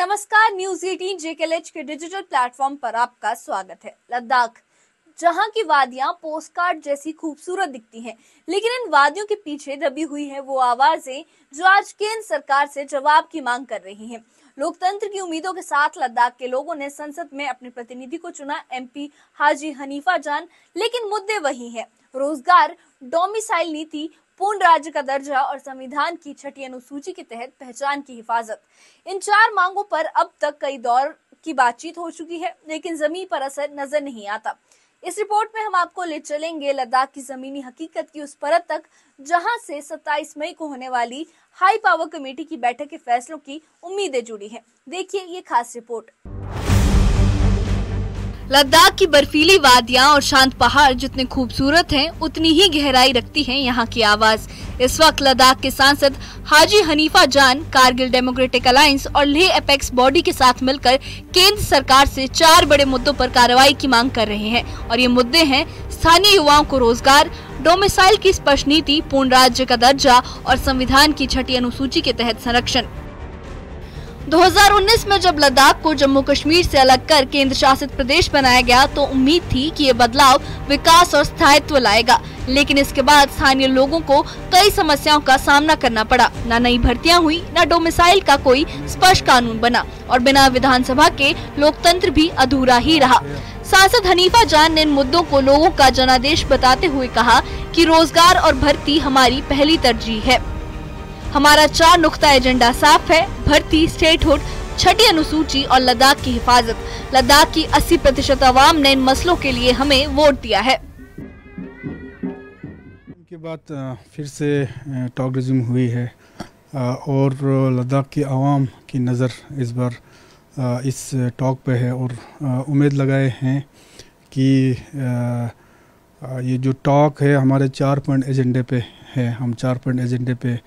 नमस्कार, news 18 JKLH के digital platform पर आपका स्वागत है। लद्दाख, जहां की वादियां पोस्टकार्ड जैसी खूबसूरत दिखती हैं, लेकिन इन वादियों के पीछे दबी हुई है वो आवाजें जो आज केंद्र सरकार से जवाब की मांग कर रही हैं। लोकतंत्र की उम्मीदों के साथ लद्दाख के लोगों ने संसद में अपने प्रतिनिधि को चुना, MP हाजी हनीफा जान, लेकिन मुद्दे वही हैं। रोजगार, डोमिसाइल नीति, पूर्ण राज्य का दर्जा और संविधान की 6ठी अनुसूची के तहत पहचान की हिफाजत। इन 4 मांगों पर अब तक कई दौर की बातचीत हो चुकी है, लेकिन जमीन पर असर नजर नहीं आता। इस रिपोर्ट में हम आपको ले चलेंगे लद्दाख की जमीनी हकीकत की उस परत तक, जहां से 27 मई को होने वाली हाई पावर कमेटी की बैठक के फैसलों की उम्मीदें जुड़ी हैं। देखिए ये खास रिपोर्ट। लद्दाख की बर्फीली वादियां और शांत पहाड़ जितने खूबसूरत हैं, उतनी ही गहराई रखती है यहाँ की आवाज। इस वक्त लद्दाख के सांसद हाजी हनीफा जान कारगिल डेमोक्रेटिक अलायंस और लेह एपेक्स बॉडी के साथ मिलकर केंद्र सरकार से 4 बड़े मुद्दों पर कार्रवाई की मांग कर रहे हैं। और ये मुद्दे हैं स्थानीय युवाओं को रोजगार, डोमिसाइल की स्पष्ट नीति, पूर्ण राज्य का दर्जा और संविधान की 6ठी अनुसूची के तहत संरक्षण। 2019 में जब लद्दाख को जम्मू कश्मीर से अलग कर केंद्र शासित प्रदेश बनाया गया तो उम्मीद थी कि ये बदलाव विकास और स्थायित्व लाएगा, लेकिन इसके बाद स्थानीय लोगों को कई समस्याओं का सामना करना पड़ा। न नई भर्तियां हुई, न डोमिसाइल का कोई स्पष्ट कानून बना और बिना विधानसभा के लोकतंत्र भी अधूरा ही रहा। सांसद हनीफा जान ने इन मुद्दों को लोगों का जनादेश बताते हुए कहा कि रोजगार और भर्ती हमारी पहली तरजीह है। हमारा 4 नुक्ता एजेंडा साफ है: भर्ती, स्टेटहुड, 6ठी अनुसूची और लद्दाख की हिफाजत। लद्दाख की 80% आवाम ने इन मसलों के लिए हमें वोट दिया है। के बाद फिर से टॉक रिज्यूम हुई है और लद्दाख की आवाम की नज़र इस बार इस टॉक पे है और उम्मीद लगाए हैं कि ये जो टॉक है हमारे 4 पॉइंट एजेंडे पे है। हम 4 पॉइंट एजेंडे पे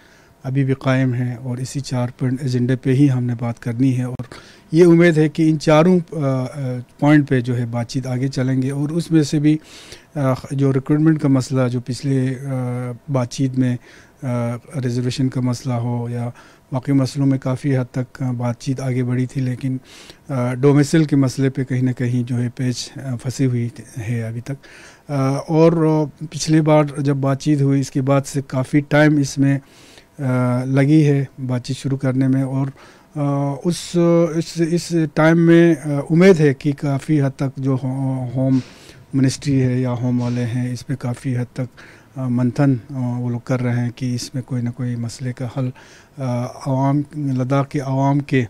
अभी भी कायम है और इसी 4 पॉइंट एजेंडे पे ही हमने बात करनी है और ये उम्मीद है कि इन चारों पॉइंट पे जो है बातचीत आगे चलेंगे। और उसमें से भी जो रिक्रूटमेंट का मसला, जो पिछले बातचीत में रिजर्वेशन का मसला हो या बाकी मसलों में काफ़ी हद तक बातचीत आगे बढ़ी थी, लेकिन डोमिसाइल के मसले पे कहीं ना कहीं जो है पेच फंसी हुई है अभी तक। और पिछली बार जब बातचीत हुई इसके बाद से काफ़ी टाइम इसमें लगी है बातचीत शुरू करने में और इस टाइम में उम्मीद है कि काफ़ी हद तक जो होम मिनिस्ट्री है या होम वाले हैं इस पे काफ़ी हद तक मंथन वो लोग कर रहे हैं कि इसमें कोई ना कोई मसले का हल लद्दाख के आवाम के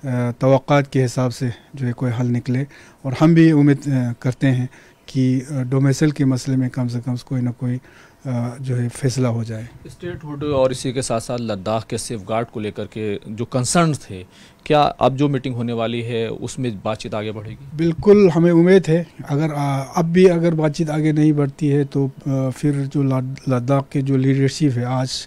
तवक्कात के हिसाब से जो है कोई हल निकले। और हम भी उम्मीद करते हैं कि डोमिसाइल के मसले में कम से कम कोई ना कोई जो है फैसला हो जाए। स्टेटहुड और इसी के साथ साथ लद्दाख के सेफगार्ड को लेकर के जो कंसर्न थे, क्या अब जो मीटिंग होने वाली है उसमें बातचीत आगे बढ़ेगी? बिल्कुल, हमें उम्मीद है। अगर अब भी अगर बातचीत आगे नहीं बढ़ती है तो फिर जो लद्दाख के जो लीडरशिप है, आज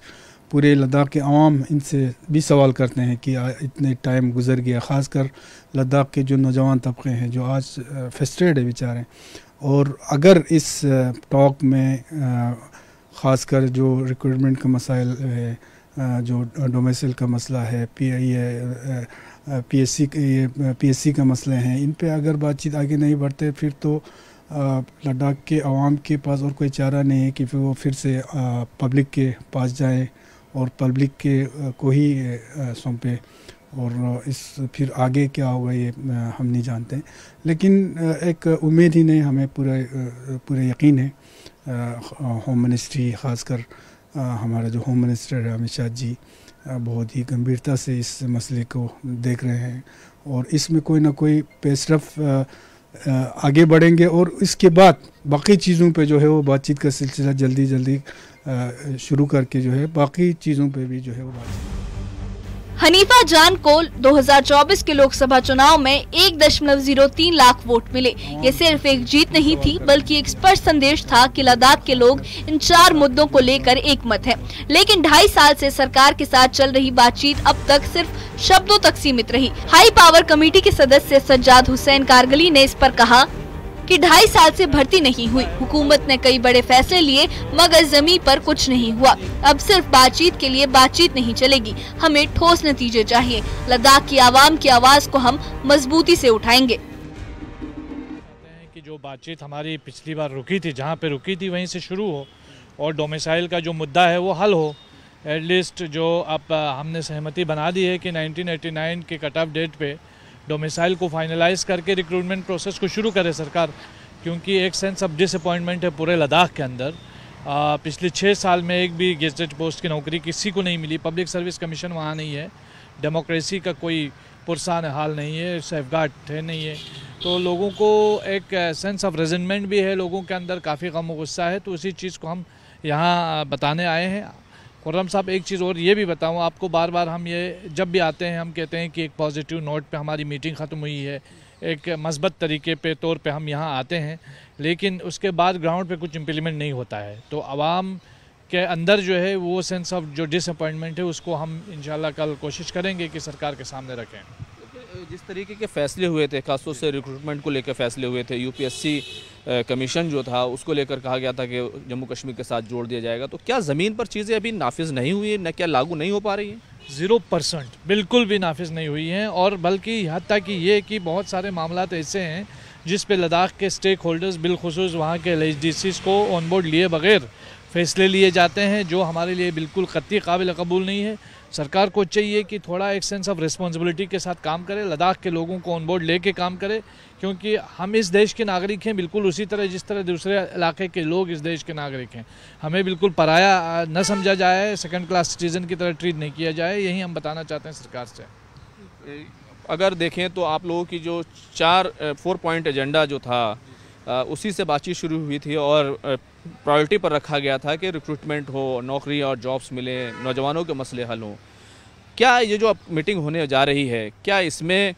पूरे लद्दाख के अवाम इनसे भी सवाल करते हैं कि इतने टाइम गुजर गया, ख़ासकर लद्दाख के जो नौजवान तबके हैं जो आज फ्रस्ट्रेटेड है बेचारे। और अगर इस टॉक में ख़ासकर जो रिक्रूटमेंट का मसाइल है, जो डोमिसाइल का मसला है, PSC का मसले हैं, इन पे अगर बातचीत आगे नहीं बढ़ते फिर तो लद्दाख के अवाम के पास और कोई चारा नहीं है कि फिर वो फिर से पब्लिक के पास जाए और पब्लिक के को ही सौंपे। और इस फिर आगे क्या होगा ये हम नहीं जानते, लेकिन एक उम्मीद ही नहीं, हमें पूरा यकीन है। होम मिनिस्ट्री, ख़ासकर हमारा जो होम मिनिस्टर है अमित शाह जी, बहुत ही गंभीरता से इस मसले को देख रहे हैं और इसमें कोई ना कोई पेशरफ आगे बढ़ेंगे और इसके बाद बाकी चीज़ों पे जो है वो बातचीत का सिलसिला जल्दी शुरू करके जो है बाकी चीज़ों पे भी जो है वो बातचीत। हनीफा जान को 2024 के लोकसभा चुनाव में 1.03 लाख वोट मिले। ये सिर्फ एक जीत नहीं थी, बल्कि एक स्पष्ट संदेश था कि लद्दाख के लोग इन 4 मुद्दों को लेकर एकमत हैं। लेकिन 2.5 साल से सरकार के साथ चल रही बातचीत अब तक सिर्फ शब्दों तक सीमित रही। हाई पावर कमेटी के सदस्य सज्जाद हुसैन कारगिली ने इस पर कहा कि 2.5 साल से भर्ती नहीं हुई। हुकूमत ने कई बड़े फैसले लिए मगर जमीन पर कुछ नहीं हुआ। अब सिर्फ बातचीत के लिए बातचीत नहीं चलेगी, हमें ठोस नतीजे चाहिए। लद्दाख की आवाम की आवाज को हम मजबूती से उठाएंगे। कि जो बातचीत हमारी पिछली बार रुकी थी, जहाँ पे रुकी थी वहीं से शुरू हो और डोमिसाइल का जो मुद्दा है वो हल हो। एटलीस्ट जो अब हमने सहमति बना दी है कि 1989 के कट ऑफ डेट पे डोमिसाइल को फाइनलाइज करके रिक्रूटमेंट प्रोसेस को शुरू करे सरकार, क्योंकि एक सेंस ऑफ डिसअपॉइंटमेंट है पूरे लद्दाख के अंदर। पिछले 6 साल में एक भी गेजेटेड पोस्ट की नौकरी किसी को नहीं मिली, पब्लिक सर्विस कमीशन वहाँ नहीं है, डेमोक्रेसी का कोई पुरसान हाल नहीं है, सेफगार्ड है नहीं है, तो लोगों को एक सेंस ऑफ रेजिनमेंट भी है, लोगों के अंदर काफ़ी गम गुस्सा है। तो उसी चीज़ को हम यहाँ बताने आए हैं। खुर्रम साहब, एक चीज़ और ये भी बताऊँ आपको, बार बार हम ये जब भी आते हैं हम कहते हैं कि एक पॉजिटिव नोट पे हमारी मीटिंग ख़त्म हुई है, एक मस्बत तरीके पे तौर पे हम यहाँ आते हैं, लेकिन उसके बाद ग्राउंड पे कुछ इम्प्लीमेंट नहीं होता है। तो आवाम के अंदर जो है वो सेंस ऑफ जो डिसअपॉइंटमेंट है उसको हम इंशाल्लाह कल कोशिश करेंगे कि सरकार के सामने रखें। जिस तरीके के फैसले हुए थे, खासतौर से रिक्रूटमेंट को लेकर फैसले हुए थे, यूपीएससी कमीशन जो था उसको लेकर कहा गया था कि जम्मू कश्मीर के साथ जोड़ दिया जाएगा, तो क्या ज़मीन पर चीज़ें अभी नाफिज नहीं हुई हैं, क्या लागू नहीं हो पा रही हैं? 0% बिल्कुल भी नाफिज नहीं हुई हैं, और बल्कि यहाँ तक कि ये कि बहुत सारे मामला ऐसे हैं जिस पे लद्दाख के स्टेक होल्डर्स बिलखुसूस वहाँ के LHDCs को ऑन बोर्ड लिए बगैर फैसले लिए जाते हैं, जो हमारे लिए बिल्कुल कतई काबिल कबूल नहीं है। सरकार को चाहिए कि थोड़ा एक सेंस ऑफ रिस्पॉन्सिबिलिटी के साथ काम करे, लद्दाख के लोगों को ऑन बोर्ड लेके काम करे, क्योंकि हम इस देश के नागरिक हैं बिल्कुल उसी तरह जिस तरह दूसरे इलाके के लोग इस देश के नागरिक हैं। हमें बिल्कुल पराया न समझा जाए, सेकंड क्लास सिटीजन की तरह ट्रीट नहीं किया जाए, यही हम बताना चाहते हैं सरकार से। अगर देखें तो आप लोगों की जो 4 पॉइंट एजेंडा जो था उसी से बातचीत शुरू हुई थी और प्रायोरिटी पर रखा गया था कि रिक्रूटमेंट हो, नौकरी और जॉब्स मिले, नौजवानों के मसले हल हों। क्या ये जो अब मीटिंग होने जा रही है, क्या इसमें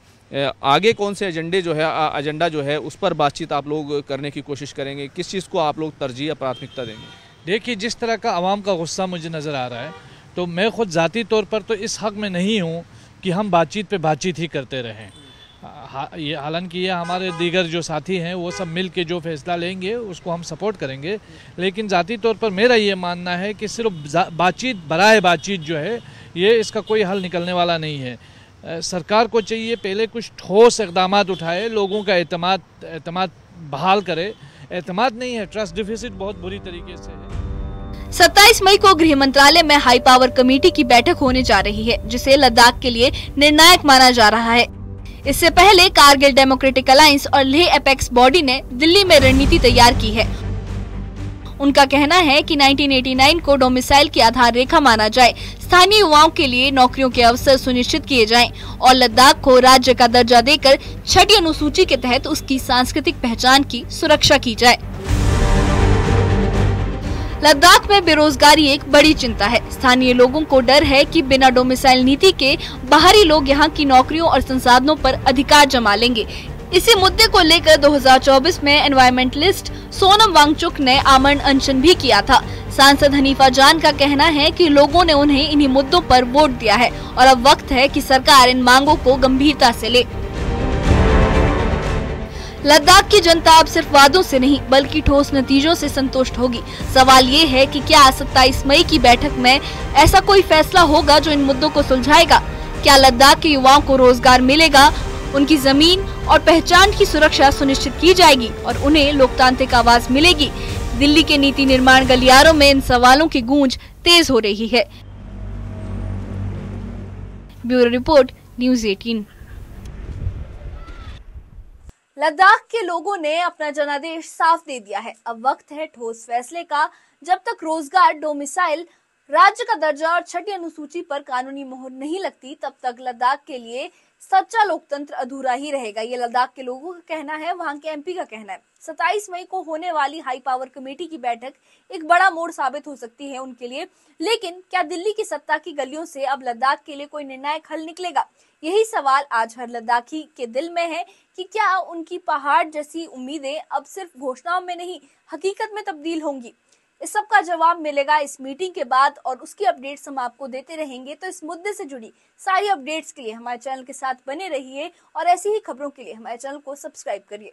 आगे कौन से एजेंडा जो है उस पर बातचीत आप लोग करने की कोशिश करेंगे? किस चीज़ को आप लोग तरजीह या प्राथमिकता देंगे? देखिए, जिस तरह का आवाम का गुस्सा मुझे नज़र आ रहा है, तो मैं खुद ज़ाती तौर पर तो इस हक़ में नहीं हूँ कि हम बातचीत पे बातचीत ही करते रहें। हालांकि ये हमारे दीगर जो साथी हैं वो सब मिल के जो फैसला लेंगे उसको हम सपोर्ट करेंगे, लेकिन ज़ाती तौर पर मेरा ये मानना है कि सिर्फ बातचीत बराए बातचीत जो है ये इसका कोई हल निकलने वाला नहीं है। सरकार को चाहिए पहले कुछ ठोस इक़दाम उठाए, लोगों का एतमाद बहाल करे। एतमाद नहीं है, ट्रस्ट डिफिसिट बहुत बुरी तरीके से है। 27 मई को गृह मंत्रालय में हाई पावर कमेटी की बैठक होने जा रही है, जिसे लद्दाख के लिए निर्णायक माना जा रहा है। इससे पहले कारगिल डेमोक्रेटिक अलायंस और लेह एपेक्स बॉडी ने दिल्ली में रणनीति तैयार की है। उनका कहना है कि 1989 को डोमिसाइल की आधार रेखा माना जाए, स्थानीय युवाओं के लिए नौकरियों के अवसर सुनिश्चित किए जाएं और लद्दाख को राज्य का दर्जा देकर 6ठी अनुसूची के तहत उसकी सांस्कृतिक पहचान की सुरक्षा की जाए। लद्दाख में बेरोजगारी एक बड़ी चिंता है। स्थानीय लोगों को डर है कि बिना डोमिसाइल नीति के बाहरी लोग यहां की नौकरियों और संसाधनों पर अधिकार जमा लेंगे। इसी मुद्दे को लेकर 2024 में एनवायरमेंटलिस्ट सोनम वांगचुक ने आमरण अनशन भी किया था। सांसद हनीफा जान का कहना है कि लोगों ने उन्हें इन्हीं मुद्दों पर वोट दिया है और अब वक्त है कि सरकार इन मांगों को गंभीरता से ले। लद्दाख की जनता अब सिर्फ वादों से नहीं बल्कि ठोस नतीजों से संतुष्ट होगी। सवाल ये है कि क्या 27 मई की बैठक में ऐसा कोई फैसला होगा जो इन मुद्दों को सुलझाएगा? क्या लद्दाख के युवाओं को रोजगार मिलेगा, उनकी जमीन और पहचान की सुरक्षा सुनिश्चित की जाएगी और उन्हें लोकतांत्रिक आवाज मिलेगी? दिल्ली के नीति निर्माण गलियारों में इन सवालों की गूंज तेज हो रही है। Bureau report, news 18। लद्दाख के लोगों ने अपना जनादेश साफ दे दिया है। अब वक्त है ठोस फैसले का। जब तक रोजगार, डोमिसाइल, राज्य का दर्जा और 6ठी अनुसूची पर कानूनी मोहर नहीं लगती, तब तक लद्दाख के लिए सच्चा लोकतंत्र अधूरा ही रहेगा। ये लद्दाख के लोगों का कहना है, वहां के MP का कहना है। 27 मई को होने वाली हाई पावर कमेटी की बैठक एक बड़ा मोड़ साबित हो सकती है उनके लिए। लेकिन क्या दिल्ली की सत्ता की गलियों से अब लद्दाख के लिए कोई निर्णायक हल निकलेगा? यही सवाल आज हर लद्दाखी के दिल में है कि क्या उनकी पहाड़ जैसी उम्मीदें अब सिर्फ घोषणाओं में नहीं, हकीकत में तब्दील होंगी? इस सब का जवाब मिलेगा इस मीटिंग के बाद और उसकी अपडेट्स हम आपको देते रहेंगे। तो इस मुद्दे से जुड़ी सारी अपडेट्स के लिए हमारे चैनल के साथ बने रहिए और ऐसी ही खबरों के लिए हमारे चैनल को सब्सक्राइब करिए।